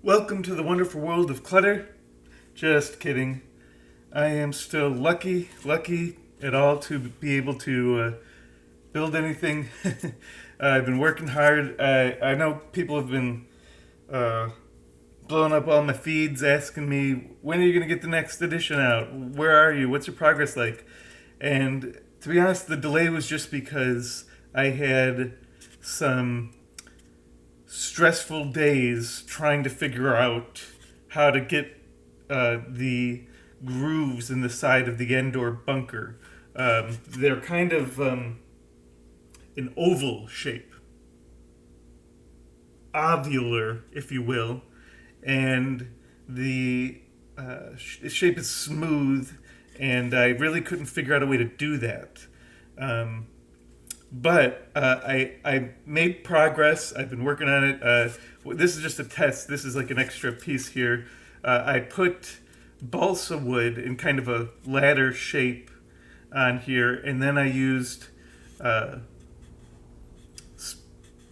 Welcome to the wonderful world of clutter. Just kidding. I am still lucky at all to be able to build anything. I've been working hard. I know people have been blowing up all my feeds asking me, when are you going to get the next edition out? Where are you? What's your progress like? And to be honest, the delay was just because I had some stressful days trying to figure out how to get the grooves in the side of the Endor Bunker. They're kind of an oval shape, ovular, if you will, and the shape is smooth, and I really couldn't figure out a way to do that. But I made progress. I've been working on it. This is just a test. This is like an extra piece here. I put balsa wood in kind of a ladder shape on here, and then I used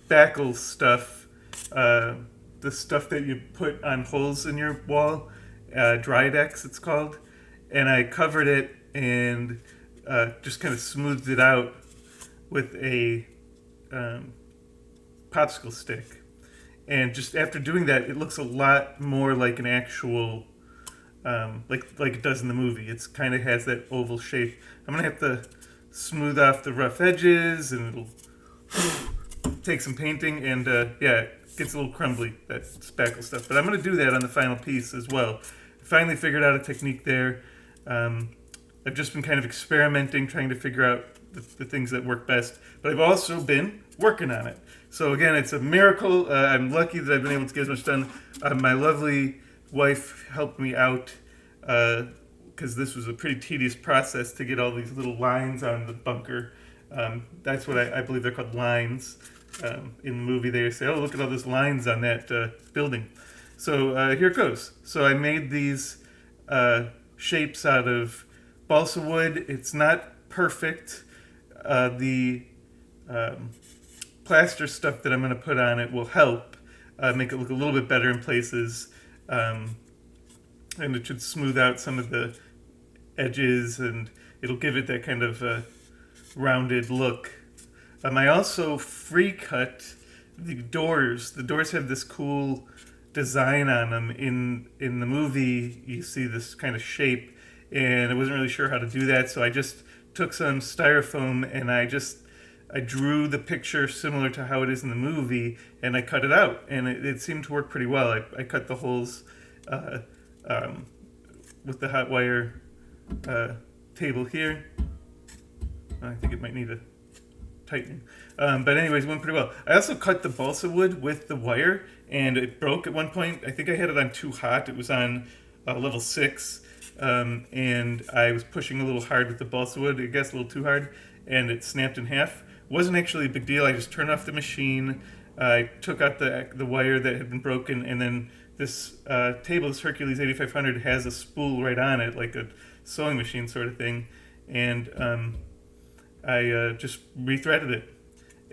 spackle stuff, the stuff that you put on holes in your wall, Drydex it's called, and I covered it and just kind of smoothed it out with a popsicle stick. And just after doing that, it looks a lot more like an actual, like it does in the movie. It's kind of has that oval shape. I'm gonna have to smooth off the rough edges, and it'll take some painting. And yeah, it gets a little crumbly, that spackle stuff. But I'm gonna do that on the final piece as well. I finally figured out a technique there. I've just been kind of experimenting, trying to figure out the things that work best. But I've also been working on it. So again, it's a miracle. I'm lucky that I've been able to get as much done. My lovely wife helped me out because this was a pretty tedious process to get all these little lines on the bunker. That's what I believe they're called, lines. In the movie they say, oh, look at all those lines on that building. So here it goes. So I made these shapes out of balsa wood. It's not perfect. The plaster stuff that I'm going to put on it will help make it look a little bit better in places, and it should smooth out some of the edges, and it'll give it that kind of rounded look. I also free cut the doors. The doors have this cool design on them. In the movie, you see this kind of shape, and I wasn't really sure how to do that, so I just took some styrofoam and I drew the picture similar to how it is in the movie, and I cut it out, and it seemed to work pretty well. I cut the holes with the hot wire table here. I think it might need a tightening. But anyways, it went pretty well. I also cut the balsa wood with the wire, and it broke at one point. I think I had it on too hot. It was on level 6. And I was pushing a little hard with the balsa wood, I guess a little too hard, and it snapped in half. Wasn't actually a big deal. I just turned off the machine. I took out the wire that had been broken, and then this table, this Hercules 8500, has a spool right on it, like a sewing machine sort of thing, and I just rethreaded it.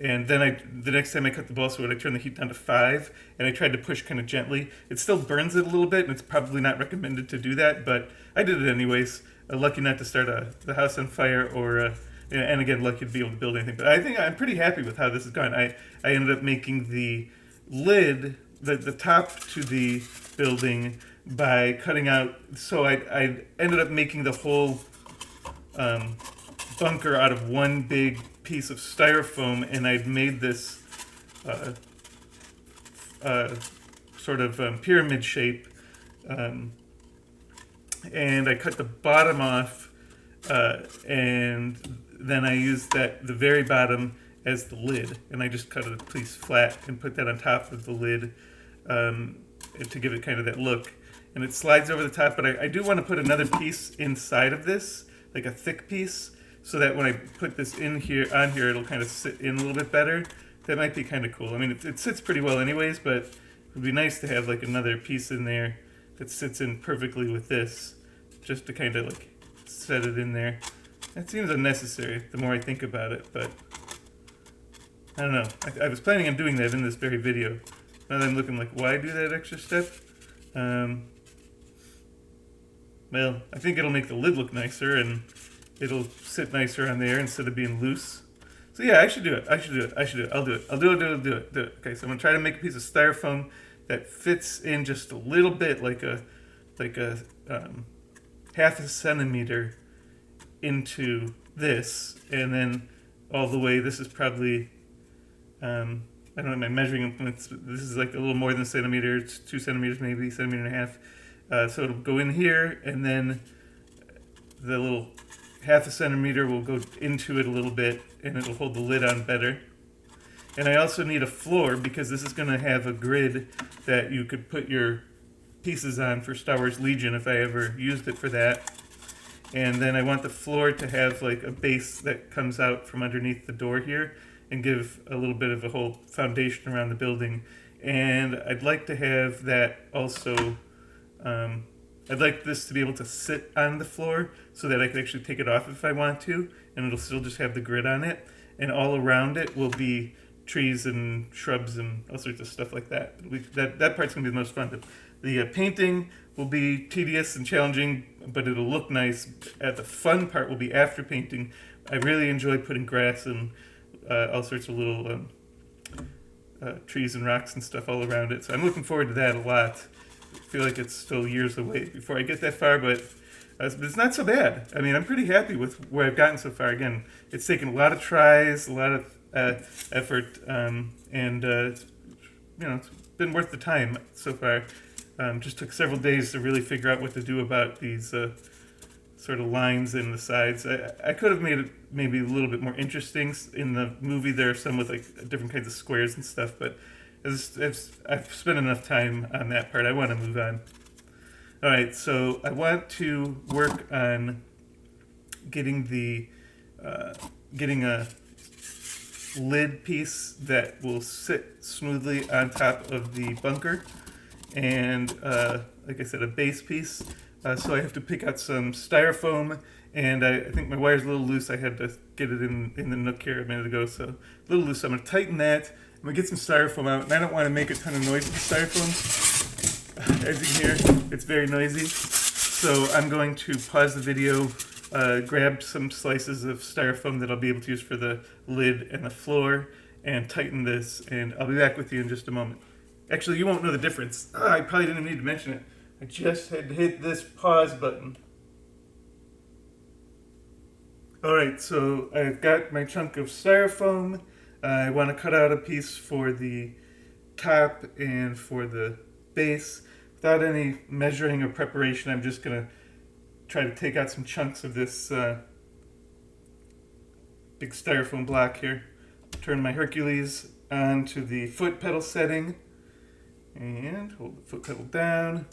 And then the next time I cut the balsa wood, I turned the heat down to 5, and I tried to push kind of gently. It still burns it a little bit, and it's probably not recommended to do that, but I did it anyways. Lucky not to start the house on fire, or and again, lucky to be able to build anything. But I think I'm pretty happy with how this has gone. I ended up making the lid, the top to the building, by cutting out. So I ended up making the whole bunker out of one big piece of styrofoam, and I'd made this sort of pyramid shape, and I cut the bottom off, and then I used the very bottom as the lid, and I just cut it a piece flat and put that on top of the lid to give it kind of that look. And it slides over the top, but I do want to put another piece inside of this, like a thick piece, so that when I put this on here, it'll kind of sit in a little bit better. That might be kind of cool. I mean, it sits pretty well anyways, but it would be nice to have like another piece in there that sits in perfectly with this, just to kind of like set it in there. That seems unnecessary the more I think about it, but I don't know. I was planning on doing that in this very video. Now that I'm looking like, why do that extra step? Um, well, I think it'll make the lid look nicer and it'll sit nicer on there instead of being loose. So yeah, I should do it. I should do it. I should do it. I'll do it. I'll do it. Do it. Do it. Do it. Okay, so I'm gonna try to make a piece of styrofoam that fits in just a little bit, like a half a centimeter into this, and then all the way. This is probably I don't know my measuring implements. But this is like a little more than a centimeter. It's 2 centimeters, maybe centimeter and a half. So it'll go in here, and then the little half a centimeter will go into it a little bit, and it'll hold the lid on better. And I also need a floor because this is going to have a grid that you could put your pieces on for Star Wars Legion if I ever used it for that. And then I want the floor to have like a base that comes out from underneath the door here and give a little bit of a whole foundation around the building. And I'd like to have that also, I'd like this to be able to sit on the floor so that I could actually take it off if I want to, and it'll still just have the grid on it. And all around it will be trees and shrubs and all sorts of stuff like that. That part's going to be the most fun. The painting will be tedious and challenging, but it'll look nice. The fun part will be after painting. I really enjoy putting grass and all sorts of little trees and rocks and stuff all around it. So I'm looking forward to that a lot. I feel like it's still years away before I get that far, but it's not so bad. I mean, I'm pretty happy with where I've gotten so far. Again, it's taken a lot of tries, a lot of effort, and it's been worth the time so far. Just took several days to really figure out what to do about these sort of lines in the sides. I could have made it maybe a little bit more interesting. In the movie, there are some with like different kinds of squares and stuff, but I've spent enough time on that part. I want to move on. All right, so I want to work on getting a lid piece that will sit smoothly on top of the bunker, and like I said, a base piece. So I have to pick out some styrofoam, and I think my wire's a little loose. I had to get it in the nook here a minute ago, so a little loose. So I'm going to tighten that. I'm going to get some styrofoam out, and I don't want to make a ton of noise with the styrofoam. As you can hear, it's very noisy. So I'm going to pause the video, grab some slices of styrofoam that I'll be able to use for the lid and the floor, and tighten this, and I'll be back with you in just a moment. Actually, you won't know the difference. I probably didn't need to mention it. I just had to hit this pause button. Alright, so I've got my chunk of styrofoam. I want to cut out a piece for the top and for the base. Without any measuring or preparation, I'm just going to try to take out some chunks of this big styrofoam block here. Turn my Hercules onto the foot pedal setting and hold the foot pedal down.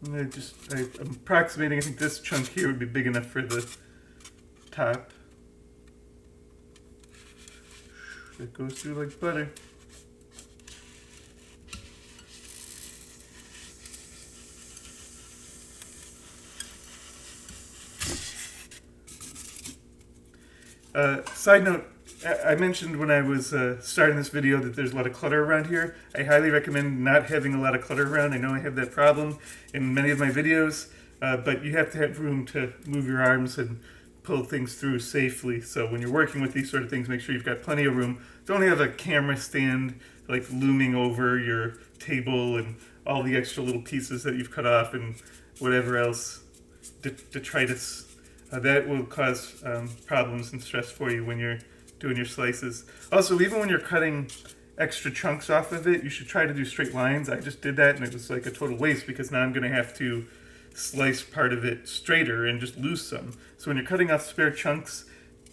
And I'm approximating, I think this chunk here would be big enough for the top. It goes through like butter. Side note, I mentioned when I was starting this video that there's a lot of clutter around here. I highly recommend not having a lot of clutter around. I know I have that problem in many of my videos, but you have to have room to move your arms and pull things through safely. So when you're working with these sort of things, make sure you've got plenty of room. Don't have a camera stand like looming over your table and all the extra little pieces that you've cut off and whatever else, detritus. That will cause problems and stress for you when you're doing your slices. Also, even when you're cutting extra chunks off of it, you should try to do straight lines. I just did that and it was like a total waste because now I'm going to have to slice part of it straighter and just lose some. So when you're cutting off spare chunks,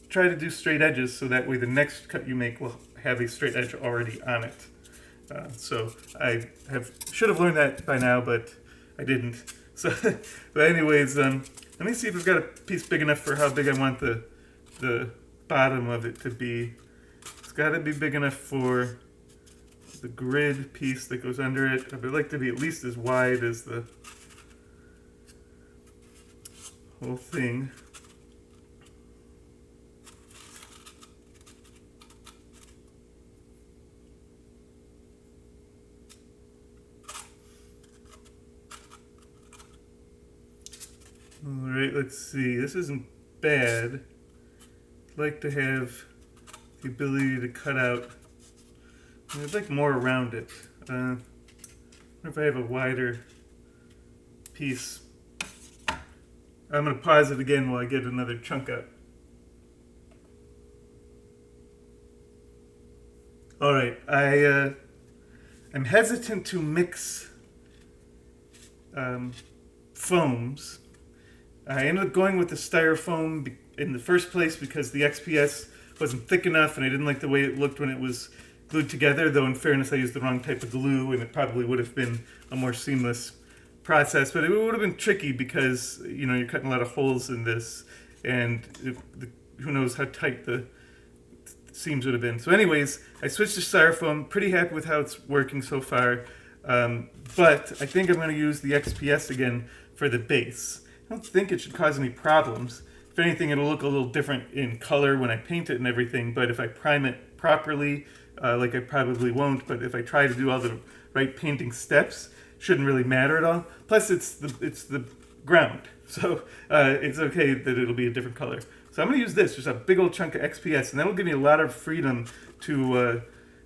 try to do straight edges so that way the next cut you make will have a straight edge already on it. So I should have learned that by now, but I didn't. So, but anyways, let me see if I've got a piece big enough for how big I want the bottom of it to be. It's got to be big enough for the grid piece that goes under it. I'd like to be at least as wide as the whole thing. Alright, let's see. This isn't bad. I'd like to have the ability to cut out. I'd like more around it. I wonder if I have a wider piece. I'm going to pause it again while I get another chunk out. Alright, I'm hesitant to mix foams. I ended up going with the styrofoam in the first place because the XPS wasn't thick enough and I didn't like the way it looked when it was glued together, though in fairness I used the wrong type of glue and it probably would have been a more seamless process, but it would have been tricky because, you know, you're cutting a lot of holes in this and who knows how tight the seams would have been. So anyways, I switched to styrofoam, pretty happy with how it's working so far, but I think I'm going to use the XPS again for the base. I don't think it should cause any problems. If anything, it'll look a little different in color when I paint it and everything, but if I prime it properly, like I probably won't, but if I try to do all the right painting steps, shouldn't really matter at all. Plus, it's the ground, so it's okay that it'll be a different color. So I'm going to use this, just a big old chunk of XPS, and that'll give me a lot of freedom to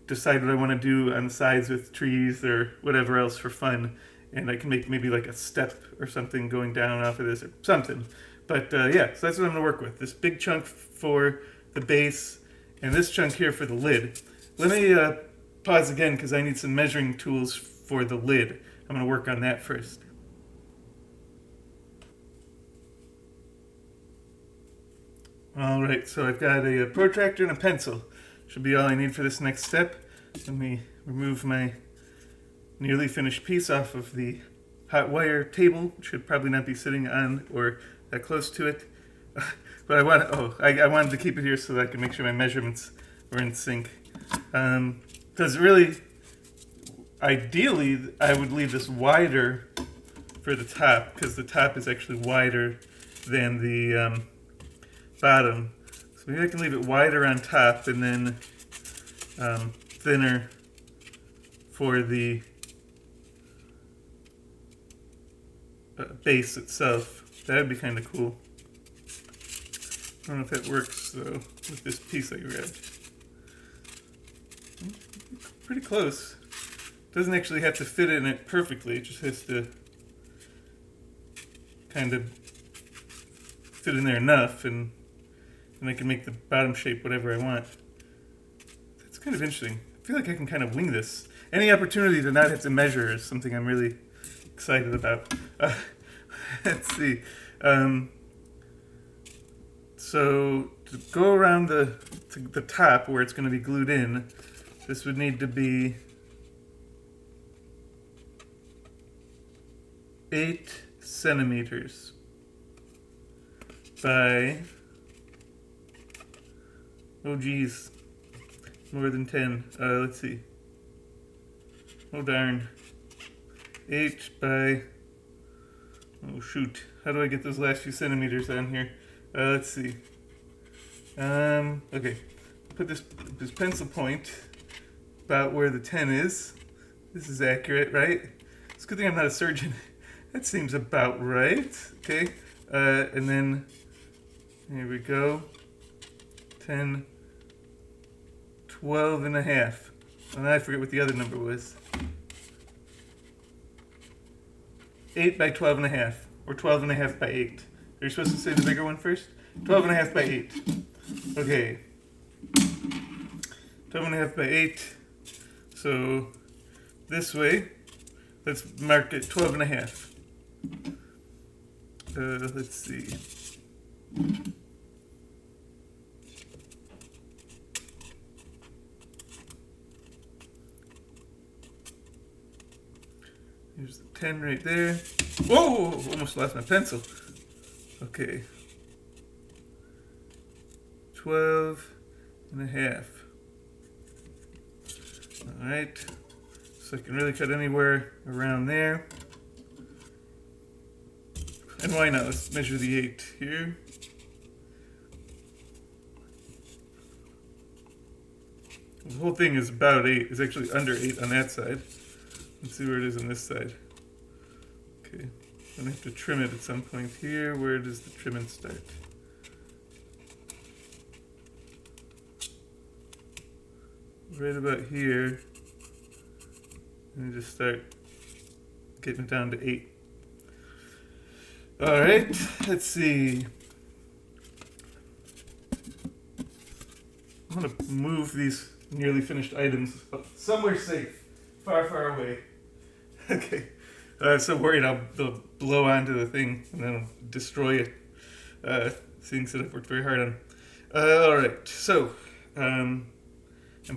decide what I want to do on the sides with trees or whatever else for fun. And I can make maybe like a step or something going down off of this or something. But yeah, so that's what I'm going to work with. This big chunk for the base and this chunk here for the lid. Let me pause again because I need some measuring tools for the lid. I'm going to work on that first. Alright, so I've got a protractor and a pencil. Should be all I need for this next step. Let me remove my nearly finished piece off of the hot wire table. Should probably not be sitting on or that close to it. But I wanted to keep it here so that I can make sure my measurements were in sync. Because really, ideally, I would leave this wider for the top, because the top is actually wider than the bottom. So maybe I can leave it wider on top and then thinner for the base itself. That would be kind of cool. I don't know if that works though with this piece I grabbed. Pretty close. Doesn't actually have to fit in it perfectly. It just has to kind of fit in there enough, and I can make the bottom shape whatever I want. That's kind of interesting. I feel like I can kind of wing this. Any opportunity to not have to measure is something I'm really excited about. Let's see. So to go around the top where it's going to be glued in, this would need to be 8 centimeters by, oh geez, more than 10. Let's see. Oh darn. 8 by, oh shoot, how do I get those last few centimeters on here? Let's see. Okay, put this pencil point about where the 10 is. This is accurate, right? It's a good thing I'm not a surgeon. That seems about right. Okay, and then here we go. 10, 12 and a half. And I forget what the other number was. 8 by 12 and a half, or 12 and a half by 8. Are you supposed to say the bigger one first? 12 and a half by 8. Okay. 12 and a half by 8. So this way, let's mark it 12 and a half. Let's see. Here's the 10 right there. Whoa! Almost lost my pencil. Okay. 12 and a half. Alright. So I can really cut anywhere around there. And why not? Let's measure the 8 here. The whole thing is about 8. It's actually under 8 on that side. Let's see where it is on this side. Okay. I'm gonna have to trim it at some point here. Where does the trimming start? Right about here. And just start getting it down to 8. Alright, let's see. I'm gonna move these nearly finished items somewhere safe. Far, far away. Okay. I'm so worried they'll blow onto the thing and then I'll destroy it. Things that I've worked very hard on. Alright, so I'm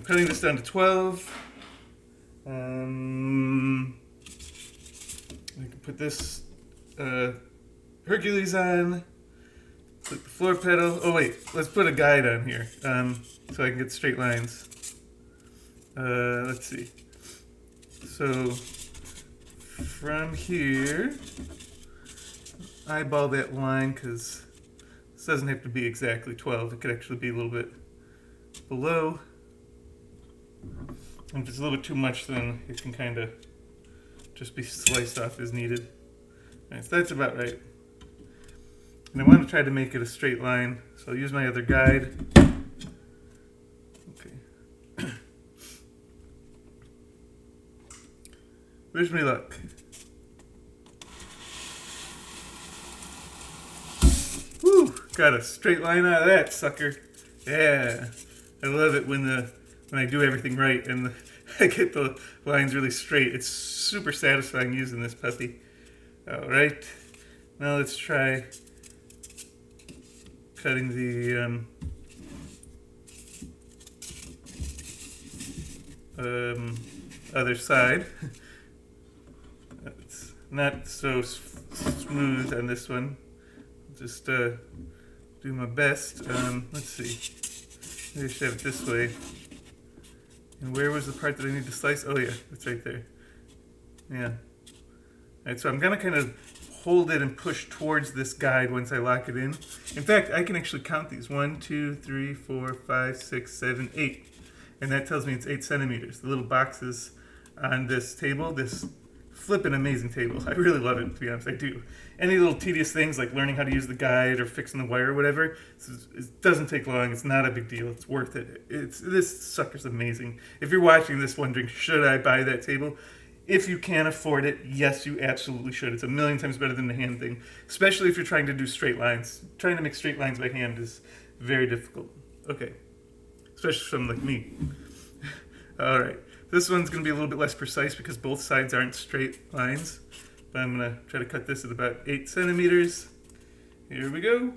cutting this down to 12. I can put this Hercules on. Click the floor pedal. Oh wait, let's put a guide on here so I can get straight lines. Let's see. So from here, eyeball that line because this doesn't have to be exactly 12. It could actually be a little bit below. And if it's a little bit too much, then it can kind of just be sliced off as needed. Alright, so that's about right. And I want to try to make it a straight line, so I'll use my other guide. Okay. Wish me luck. Woo! Got a straight line out of that sucker. Yeah. I love it when I do everything right and I get the lines really straight. It's super satisfying using this puppy. Alright. Now let's try cutting the other side. It's not so smooth on this one. Just do my best. Let's see. Maybe I should have it this way. And where was the part that I need to slice? Oh yeah, it's right there. Yeah. Alright, so I'm gonna kind of hold it and push towards this guide once I lock it in. In fact, I can actually count these. 1, 2, 3, 4, 5, 6, 7, 8. And that tells me it's 8 centimeters. The little boxes on this table, this flippin' amazing table. I really love it, to be honest, I do. Any little tedious things like learning how to use the guide or fixing the wire or whatever, it doesn't take long. It's not a big deal. It's worth it. This sucker's amazing. If you're watching this wondering, should I buy that table? If you can afford it, yes, you absolutely should. It's a million times better than the hand thing, especially if you're trying to do straight lines. Trying to make straight lines by hand is very difficult. Okay, especially for someone like me. All right, this one's going to be a little bit less precise because both sides aren't straight lines. But I'm going to try to cut this at about 8 centimeters. Here we go.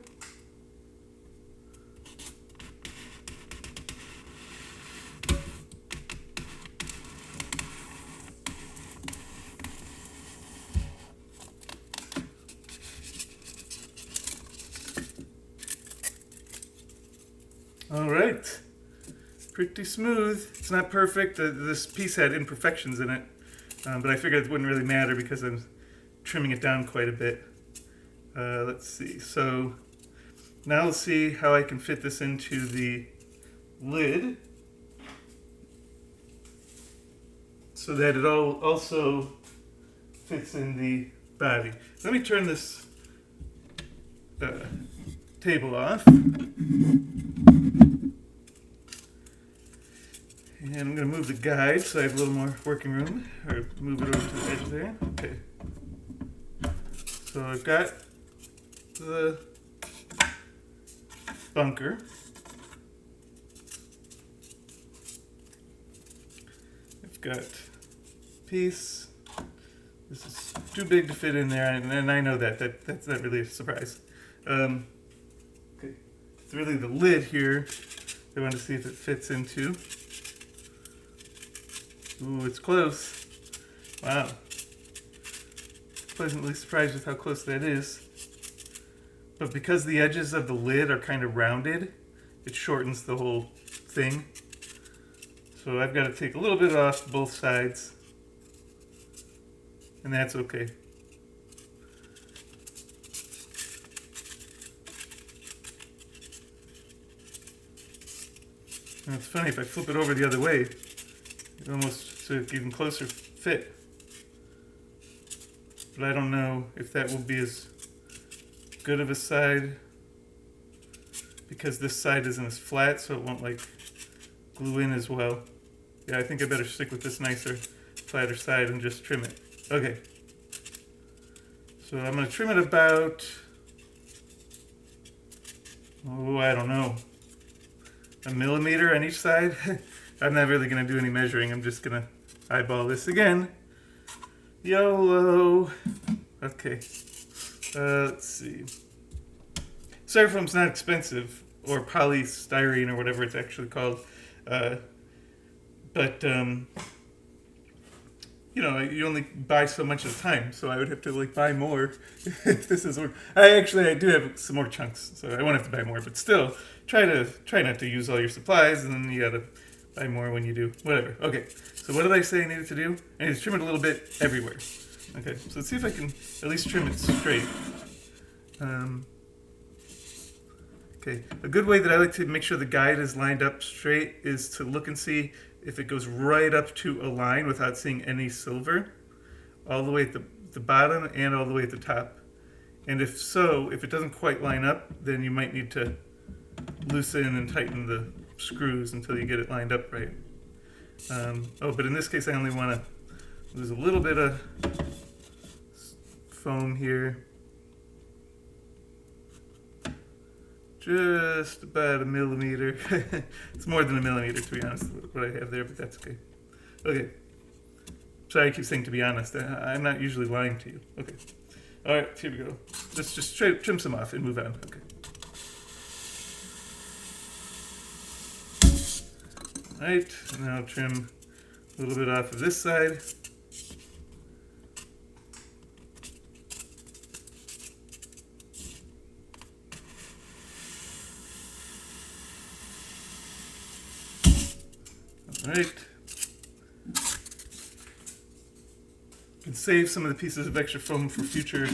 All right, pretty smooth. It's not perfect. This piece had imperfections in it, but I figured it wouldn't really matter because I'm trimming it down quite a bit. Let's see. So now let's see how I can fit this into the lid so that it also fits in the body. Let me turn this table off. And I'm going to move the guide so I have a little more working room, or move it over to the edge there. Okay. So I've got the bunker. I've got piece. This is too big to fit in there, and I know that's not really a surprise. Okay. It's really the lid here I want to see if it fits into. Ooh, it's close. Wow. Pleasantly surprised with how close that is. But because the edges of the lid are kind of rounded, it shortens the whole thing. So I've got to take a little bit off both sides. And that's okay. And it's funny, if I flip it over the other way, it almost so even closer fit. but I don't know if that will be as good of a side because this side isn't as flat, so it won't like glue in as well. Yeah, I think I better stick with this nicer, flatter side and just trim it. Okay. So I'm going to trim it about, oh, I don't know, 1 millimeter on each side. I'm not really going to do any measuring. I'm just going to eyeball this again. YOLO. Okay. Let's see. Styrofoam's not expensive, or polystyrene, or whatever it's actually called. But you know, you only buy so much at a time, so I would have to like buy more if this is. I do have some more chunks, so I won't have to buy more. But still, try not to use all your supplies, and then you gotta buy more when you do. Whatever. Okay. So what did I say I needed to do? I need to trim it a little bit everywhere. Okay. So let's see if I can at least trim it straight. Okay. A good way that I like to make sure the guide is lined up straight is to look and see if it goes right up to a line without seeing any silver, all the way at the bottom and all the way at the top. And if so, if it doesn't quite line up, then you might need to loosen and tighten the screws until you get it lined up right. But in this case, I only want to lose a little bit of foam here. Just about 1 millimeter. It's more than 1 millimeter, to be honest, what I have there, but that's okay. Okay. Sorry, I keep saying to be honest. I'm not usually lying to you. Okay. All right, here we go. Let's just trim some off and move on. Okay. All right, now trim a little bit off of this side. Alright. You can save some of the pieces of extra foam for future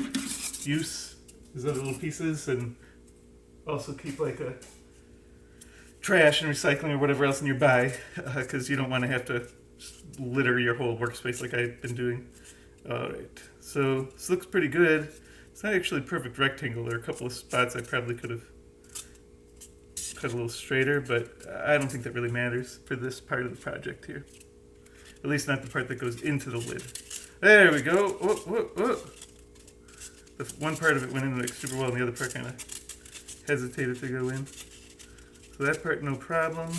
use, these other little pieces, and also keep like a trash and recycling or whatever else nearby, because you don't want to have to litter your whole workspace like I've been doing. Alright, so this looks pretty good. It's not actually a perfect rectangle. There are a couple of spots I probably could have cut a little straighter, but I don't think that really matters for this part of the project here. At least not the part that goes into the lid. There we go. Oh, oh, oh. The one part of it went in like super well, and the other part kind of hesitated to go in. So that part, no problem.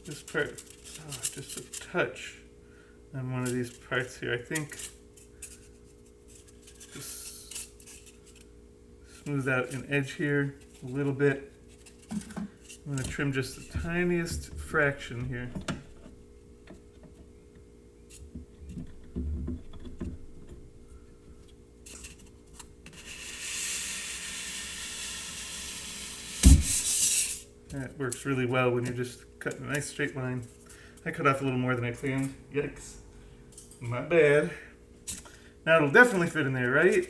This part, just a touch on one of these parts here. I think just smooth out an edge here a little bit. I'm going to trim just the tiniest fraction here. That works really well when you're just cutting a nice straight line. I cut off a little more than I planned. Yikes. My bad. Now it'll definitely fit in there, right?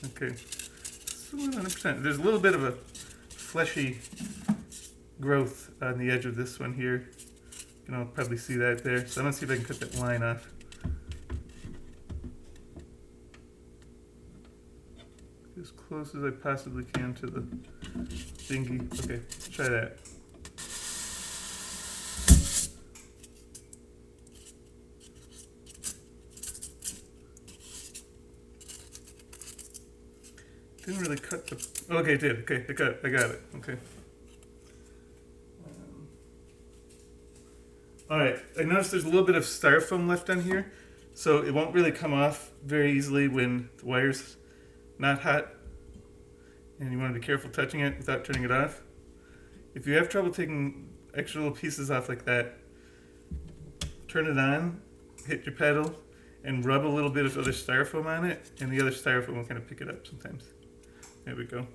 Okay. So 100%. There's a little bit of a fleshy growth on the edge of this one here. You can all probably see that there. So I'm going to see if I can cut that line off. As close as I possibly can to the thingy. Okay, let's try that. Didn't really cut the... Okay, it did. Okay, I got it. Okay. Alright, I noticed there's a little bit of styrofoam left on here, so it won't really come off very easily when the wire's not hot. And you want to be careful touching it without turning it off. If you have trouble taking extra little pieces off like that, turn it on, hit your pedal, and rub a little bit of other styrofoam on it, and the other styrofoam will kind of pick it up sometimes. There we go.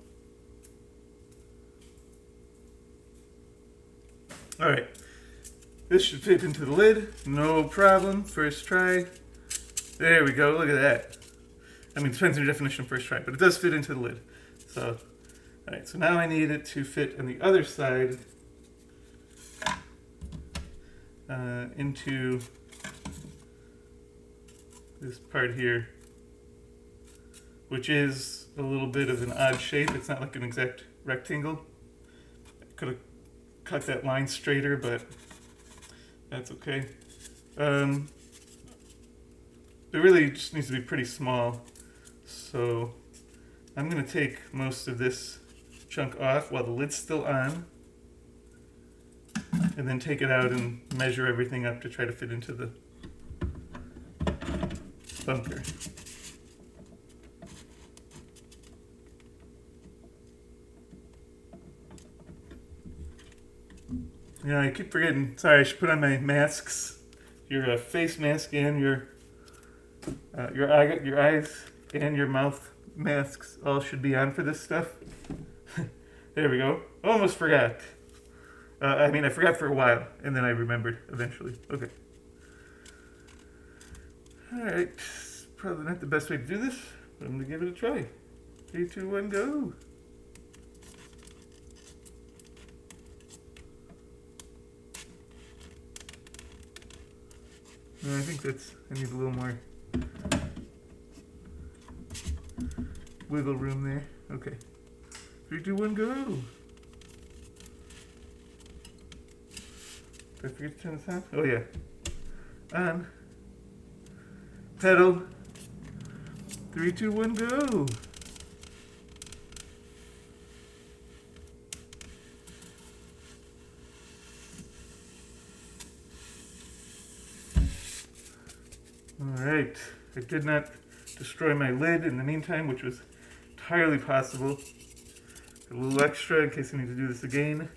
Alright, this should fit into the lid, no problem, first try. There we go, look at that. I mean, it depends on your definition of first try, but it does fit into the lid. So, alright, so now I need it to fit on the other side into this part here, which is a little bit of an odd shape. It's not like an exact rectangle. I could have cut that line straighter, but that's okay. It really just needs to be pretty small. So I'm going to take most of this chunk off while the lid's still on, and then take it out and measure everything up to try to fit into the bunker. Yeah, I keep forgetting. Sorry, I should put on my masks. Your face mask and your eyes and your mouth masks all should be on for this stuff. There we go. Almost forgot. I mean, I forgot for a while, and then I remembered eventually. Okay. Alright. Probably not the best way to do this, but I'm going to give it a try. 3, 2, 1, go. I think I need a little more wiggle room there. Okay. 3, 2, 1, go. Did I forget to turn this on? Oh yeah. On. Pedal. 3, 2, 1, go. Alright. I did not destroy my lid in the meantime, which was entirely possible. A little extra in case I need to do this again.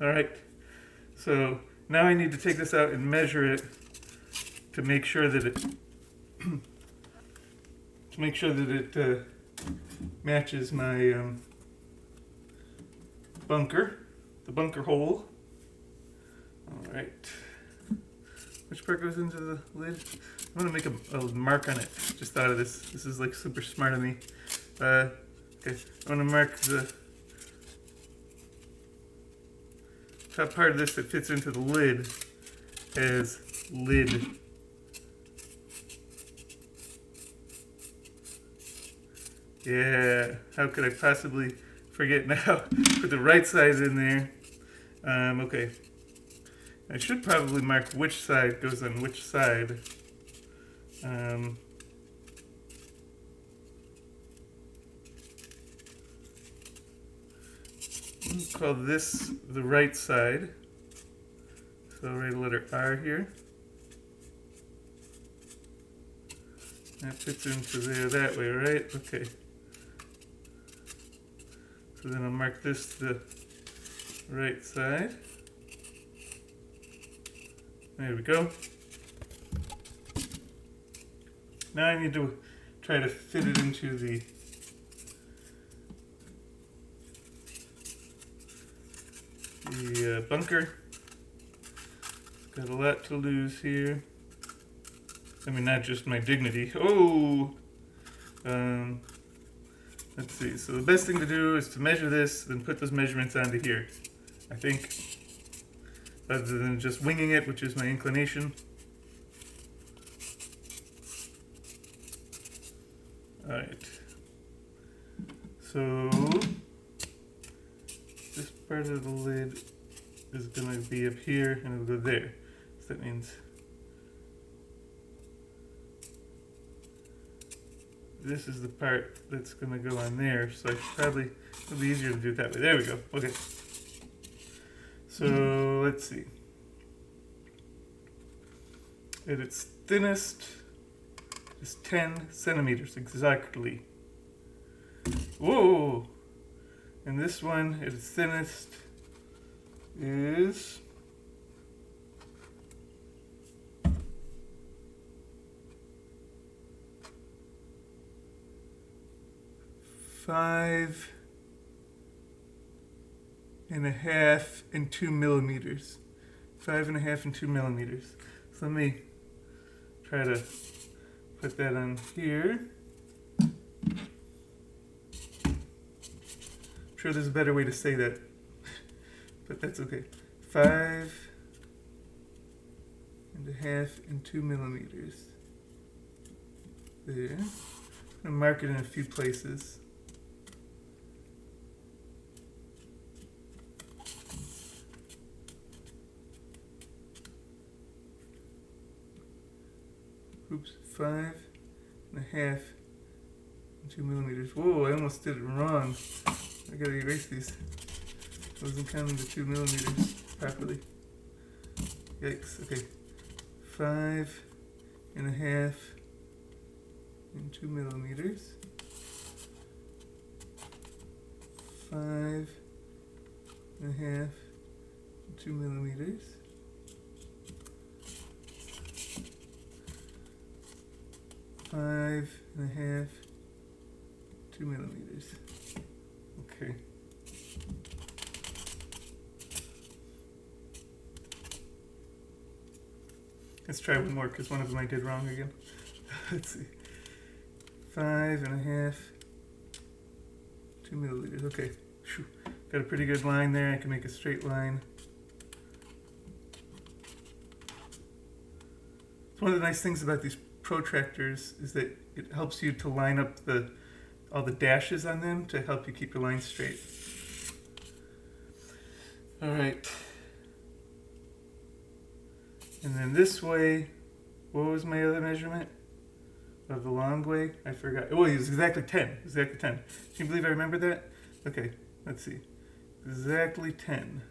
Alright. So now I need to take this out and measure it to make sure that it matches my bunker, the bunker hole. All right. Which part goes into the lid? I'm gonna make a mark on it. Just thought of this. This is like super smart of me. Okay, I'm gonna mark the top part of this that fits into the lid as lid. Yeah, how could I possibly forget now? Put the right side in there. Okay. I should probably mark which side goes on which side. Let's call this the right side. So I'll write a letter R here. That fits into there that way, right? Okay. So then I'll mark this the right side. There we go. Now I need to try to fit it into the bunker. Got a lot to lose here. I mean, not just my dignity. Oh! Let's see. So the best thing to do is to measure this, then put those measurements onto here, I think. Rather than just winging it, which is my inclination. Alright. So this part of the lid is going to be up here and it'll go there. So that means this is the part that's going to go on there. So I should probably, it'll be easier to do it that way. There we go. Okay. So let's see. At its thinnest is 10 centimeters exactly. Whoa! And this one at its thinnest is 5.5 and 2 millimeters. 5.5 and 2 millimeters. So let me try to put that on here. I'm sure there's a better way to say that, but that's okay. 5.5 and 2 millimeters. there. I'm gonna mark it in a few places. Oops, 5.5 and 2 millimeters. Whoa, I almost did it wrong. I gotta erase these. I wasn't counting the 2 millimeters properly. Yikes, okay. 5.5 and 2 millimeters. 5.5 and 2 millimeters. 5.5, 2 millimeters. Okay. Let's try one more because one of them I did wrong again. Let's see. 5.5, 2 milliliters. Okay. Whew. Got a pretty good line there. I can make a straight line. One of the nice things about these protractors is that it helps you to line up all the dashes on them to help you keep your line straight. All right. And then this way, what was my other measurement of the long way? I forgot. Oh, it was exactly 10. Exactly 10. Can you believe I remembered that? Okay, let's see. Exactly 10.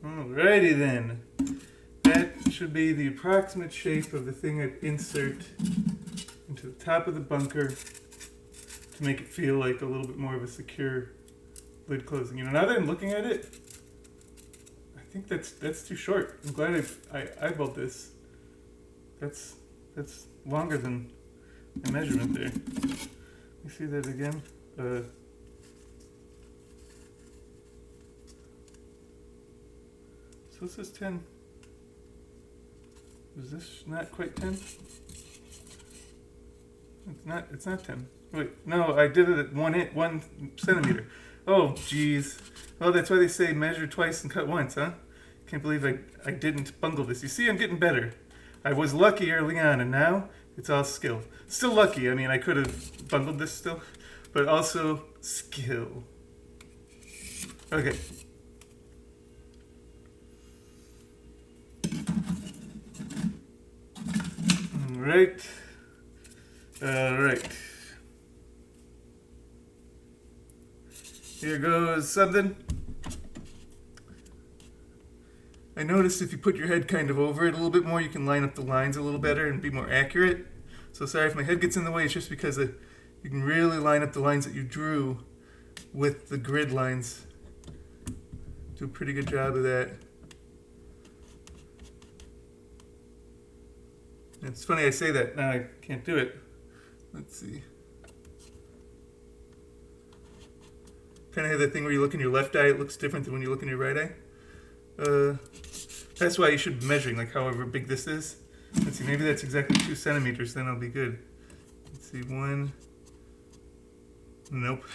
Alrighty then. That should be the approximate shape of the thing I'd insert into the top of the bunker to make it feel like a little bit more of a secure lid closing. You know, now that I'm looking at it, I think that's too short. I'm glad I eyeballed this. That's longer than the measurement there. Let me see that again. So this is 10. Is this not quite 10? It's not 10. Wait, no, I did it at 1 centimeter. Oh, geez. Oh, that's why they say measure twice and cut once, huh? Can't believe I didn't bungle this. You see, I'm getting better. I was lucky early on, and now it's all skill. Still lucky. I mean, I could have bungled this still, but also skill. Okay. All right. Here goes something. I noticed if you put your head kind of over it a little bit more, you can line up the lines a little better and be more accurate. So sorry if my head gets in the way, it's just because you can really line up the lines that you drew with the grid lines. Do a pretty good job of that. It's funny I say that, now I can't do it. Let's see. Kind of have that thing where you look in your left eye, it looks different than when you look in your right eye. That's why you should be measuring, like however big this is. Let's see, maybe that's exactly 2 centimeters, then I'll be good. Let's see, 1. Nope,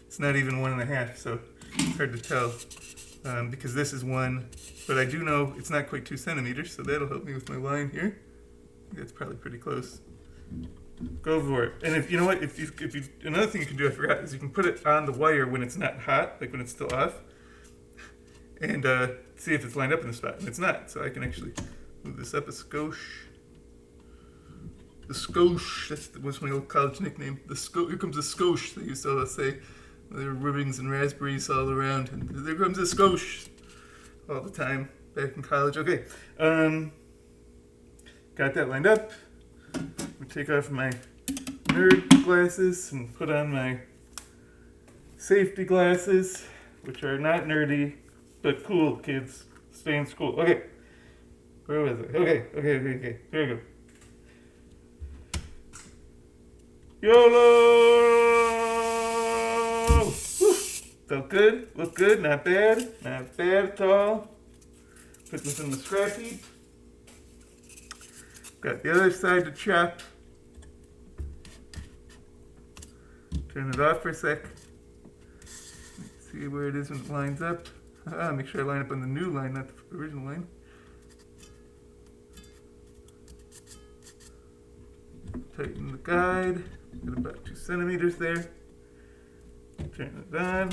it's not even 1.5, so it's hard to tell. Because this is 1, but I do know it's not quite 2 centimeters, so that'll help me with my line here. I think that's probably pretty close. Go for it. And if you know what, if you another thing you can do, I forgot, is you can put it on the wire when it's not hot, like when it's still off, and see if it's lined up in the spot. And it's not, so I can actually move this up a skosh. The skosh, that was my old college nickname. Here comes the skosh, they used to say. There were ribbons and raspberries all around, and there comes the skosh all the time back in college. Okay, got that lined up. I'm take off my nerd glasses and put on my safety glasses, which are not nerdy, but cool, kids. Stay in school. Okay. Where was it? Okay. Here we go. YOLO! Oh, whew. Felt good. Looked good. Not bad. Not bad at all. Put this in the scrap heap. Got the other side to chop. Turn it off for a sec. See where it is when it lines up. Make sure I line up on the new line, not the original line. Tighten the guide. Get about 2 centimeters there. Turn it on.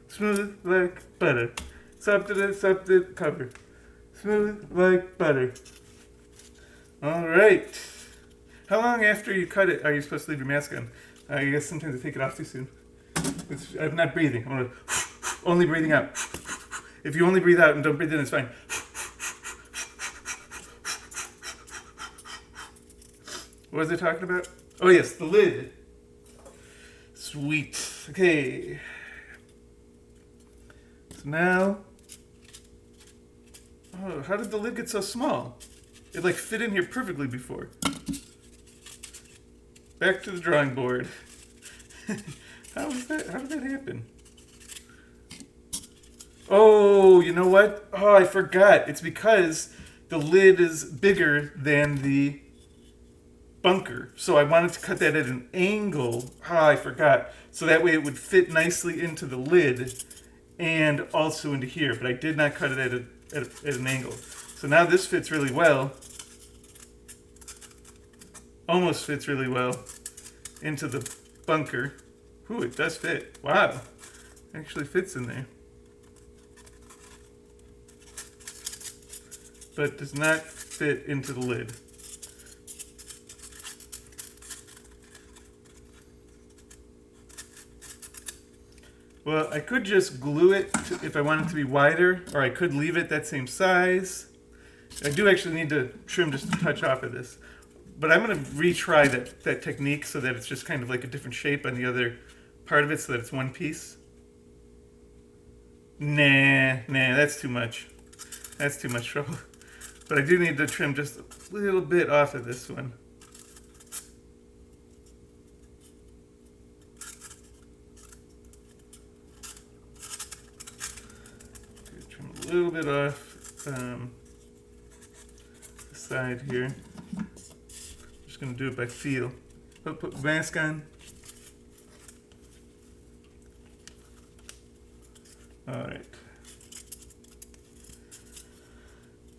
Smooth like butter. Substitute cover. Smooth like butter. Alright. How long after you cut it are you supposed to leave your mask on? I guess sometimes I take it off too soon. I'm not breathing. I'm gonna only breathing out. If you only breathe out and don't breathe in, it's fine. What was I talking about? Oh yes, the lid. Sweet. Okay. Now, oh, how did the lid get so small? It like fit in here perfectly before. Back to the drawing board. How did that happen? Oh, you know what? Oh, I forgot. It's because the lid is bigger than the bunker. So I wanted to cut that at an angle. Oh, I forgot. So that way it would fit nicely into the lid and also into here, but I did not cut it at an angle. So now this fits really well. Almost fits really well into the bunker. Ooh, it does fit. Wow. It actually fits in there. But does not fit into the lid. Well, I could just glue it if I want it to be wider, or I could leave it that same size. I do actually need to trim just a touch off of this. But I'm going to retry that technique so that it's just kind of like a different shape on the other part of it so that it's one piece. Nah, that's too much. That's too much trouble. But I do need to trim just a little bit off of this one. Trim a little bit off the side here. Just going to do it by feel. Oh, put the mask on. Alright.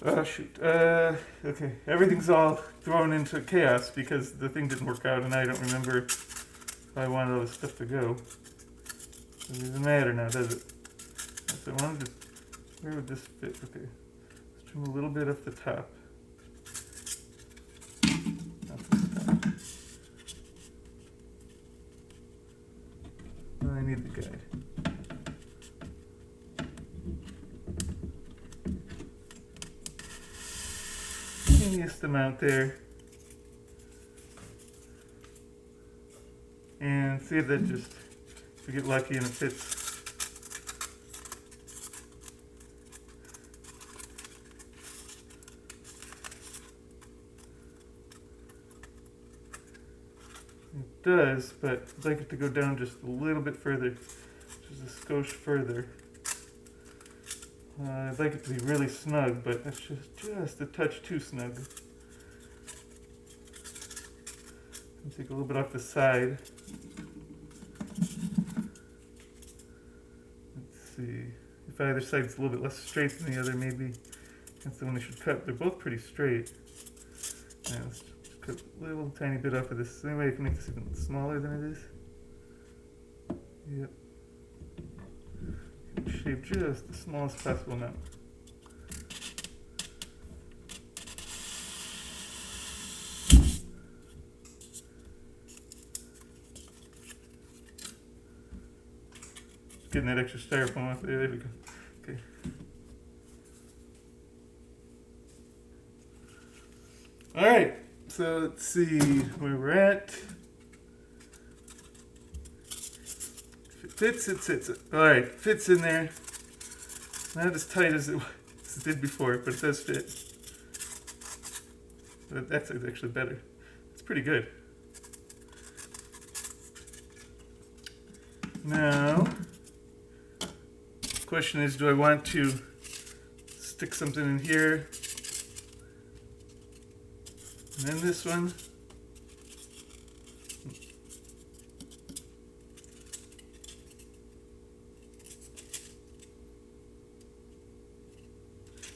Oh, shoot. Okay. Everything's all thrown into chaos because the thing didn't work out and I don't remember how I wanted all this stuff to go. It doesn't matter now, does it? So I wanted to... Where would this fit? Okay. Let's trim a little bit off the top. I need the guide. Teeniest amount there. And see if that just, if we get lucky and it fits. It does, but I'd like it to go down just a little bit further, just a skosh further. I'd like it to be really snug, but that's just a touch too snug. Take a little bit off the side. Let's see. If either side's a little bit less straight than the other, maybe that's the one I should cut. They're both pretty straight. Yeah, let's just cut a little tiny bit off of this. Any way I can make this even smaller than it is? Yep. Shave just the smallest possible amount. Getting that extra styrofoam off there. There we go. Okay. All right. So let's see where we're at. If it fits, it sits. All right, fits in there. Not as tight as it did before, but it does fit. But that's actually better. It's pretty good. Now, the question is, do I want to stick something in here? And then this one.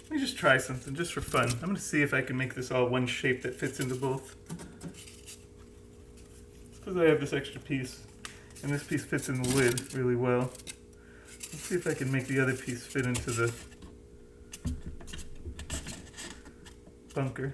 Let me just try something, just for fun. I'm going to see if I can make this all one shape that fits into both. Because I have this extra piece, and this piece fits in the lid really well. Let's see if I can make the other piece fit into the bunker.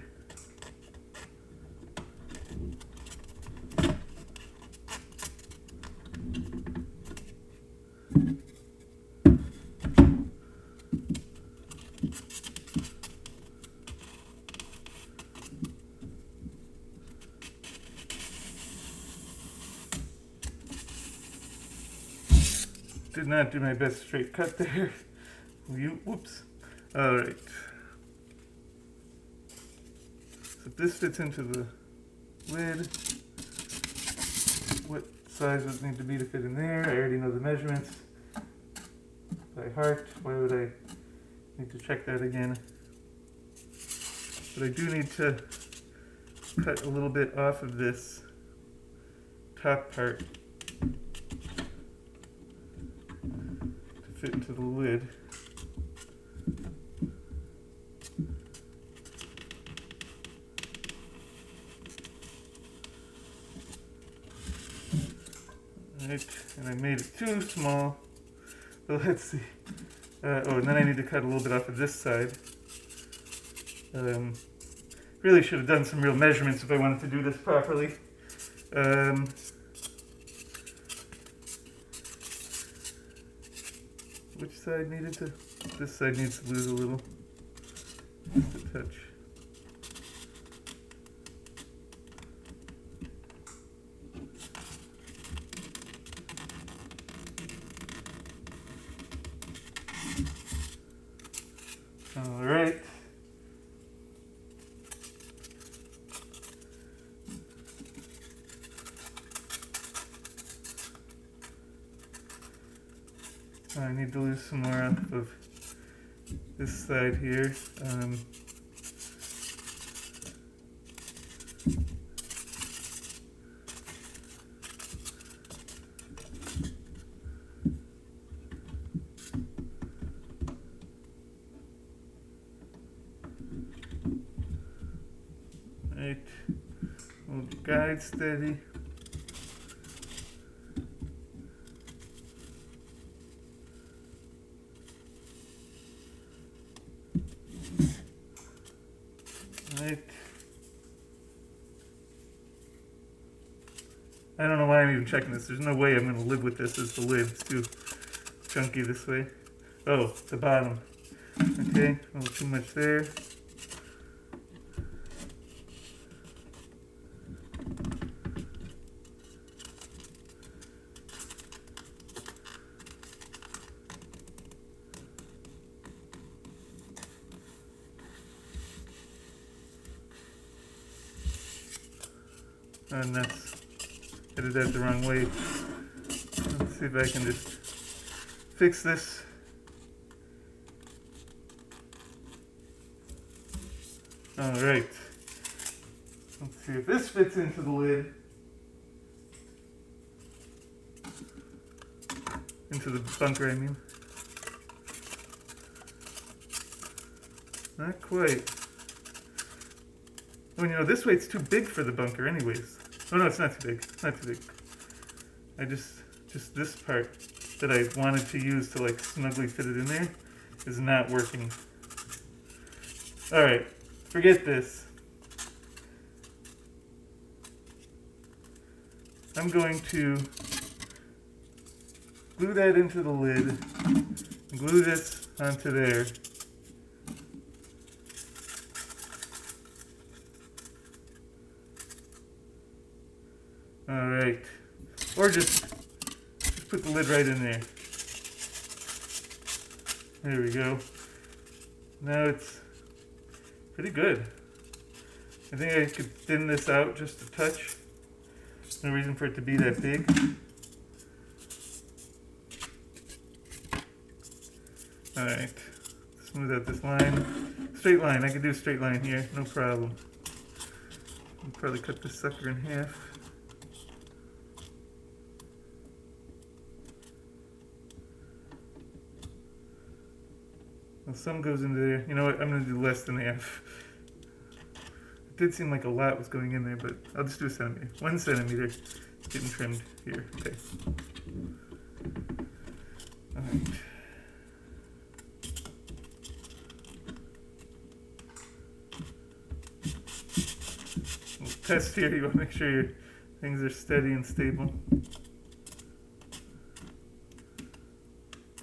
Did not do my best straight cut there. Whoops. All right. So this fits into the lid. What size does it need to be to fit in there? I already know the measurements by heart. Why would I need to check that again? But I do need to cut a little bit off of this top part fit into the lid. Right, and I made it too small. So let's see. And then I need to cut a little bit off of this side. Really should have done some real measurements if I wanted to do this properly. Which side needed to? This side needs to lose a little. Just a touch. All right. I need to lose some more off of this side here. Right, hold the guide steady. Right. I don't know why I'm even checking this. There's no way I'm going to live with this as the lid. It's too chunky this way. Oh, the bottom. Okay, a little too much there. And that's headed that the wrong way. Let's see if I can just fix this. All right. Let's see if this fits into the lid. Into the bunker, I mean. Not quite. Oh, you know, this weight's too big for the bunker anyways. Oh no, it's not too big. It's not too big. I just this part that I wanted to use to like snugly fit it in there is not working. Alright, forget this. I'm going to glue that into the lid and glue this onto there. Alright, or just put the lid right in there. There we go. Now it's pretty good. I think I could thin this out just a touch. No reason for it to be that big. Alright, smooth out this line. Straight line, I can do a straight line here, no problem. I'll probably cut this sucker in half. Well, some goes into there. You know what, I'm going to do less than half. It did seem like a lot was going in there, but I'll just do a centimeter. 1 centimeter getting trimmed here. Okay. Alright. Test here, you want to make sure your things are steady and stable.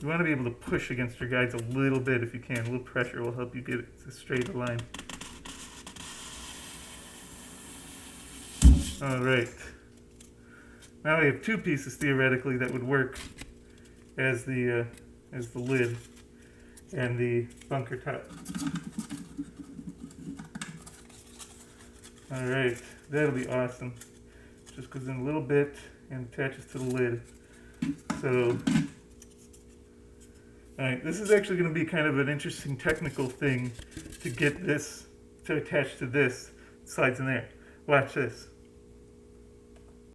You want to be able to push against your guides a little bit if you can. A little pressure will help you get it as straight a line. Alright. Now we have 2 pieces theoretically that would work as the lid and the bunker top. Alright, that'll be awesome. Just goes in a little bit and attaches to the lid. So, alright, this is actually going to be kind of an interesting technical thing to get this to attach to this. It slides in there. Watch this.